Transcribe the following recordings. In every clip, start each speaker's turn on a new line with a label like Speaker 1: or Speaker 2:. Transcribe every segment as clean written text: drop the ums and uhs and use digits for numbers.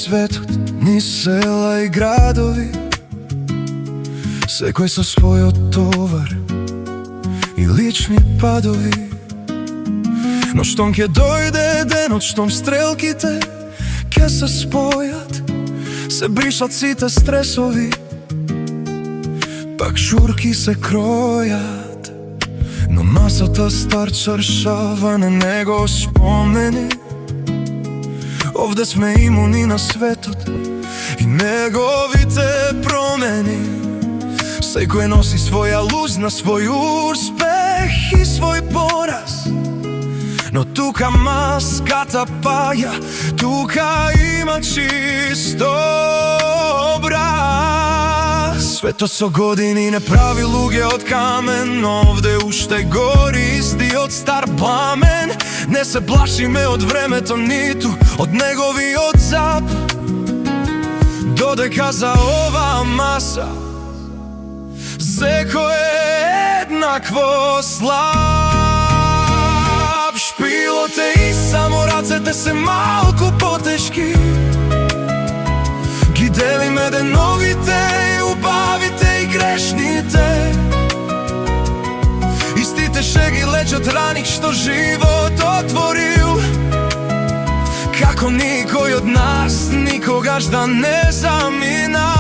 Speaker 1: светот, ни села и градови, секој со својот товар и лични падови. Но штом ќе дојде денот, штом стрелките ќе се спојат, се бришат сите стресови, пак журки се кројат. Но масата стар чаршава на него спомени. Овде сме имуни на светот и неговите промени. Секој носи своја лузна, свој успех и свој пораз. Но тука маската паја, тука има чист образ. Светот со години не прави луѓе од камен, овде уште гори истиот стар пламен. Не се плашиме од времето, ниту од неговиот зап, додека за оваа маса секој е еднакво слаб. Шпилот е и само рацете се малку потешки, ги делиме деновите, убавите и грешните. Истите ше ги лечат рани што живот отворил, како никој од нас никогаш да не заминал.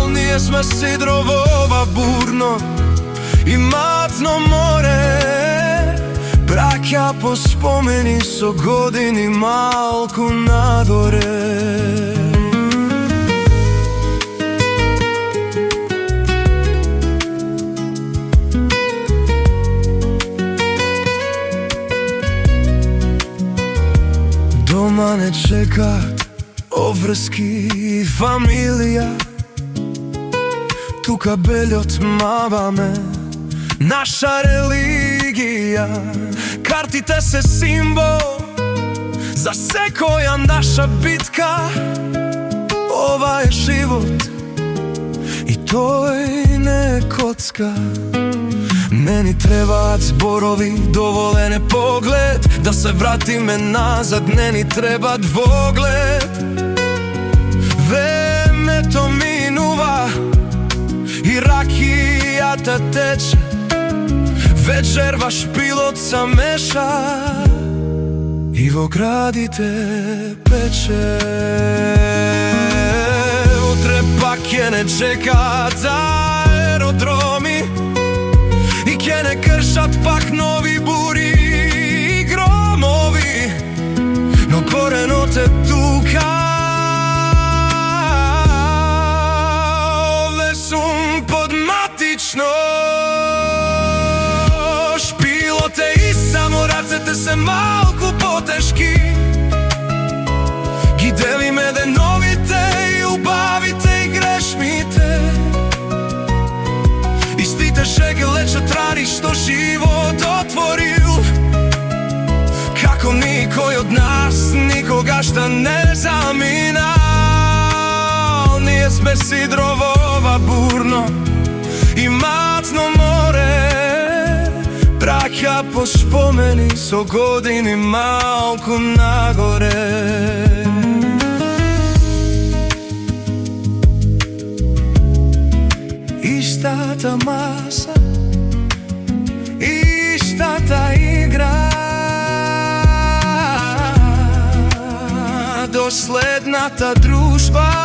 Speaker 1: Ние сме Сидровова бурно и матно море, браќа по спомени со години малку надоре. Дома не чека обврски и фамилија, тука белјот маваме наша религија. Картите се символ за секоја наша битка. Ова е живот и тој не е коцка. Не ни требаат зборови, доволен е поглед, да се вратиме назад, не ни треба двоглед. Времето минува и ракијата тече, вечерва шпилот се меша и во градите пече. Утре пак ќе не чекаат аеродроми и ќе не кршат пак нови бури и громови, но коренот е тука. Овде сум подматично, шпилот е и само рацете се малку потешки, ги делиме деновите и убавите и грешните. Истите ше ги лечат рани што живот отворил, како никој од нас никогаш да не заминал. Ние сме Сидровова бурно и матно море, браќа по спомени со години малку нагоре. Истата маса, истата игра, до следната дружба.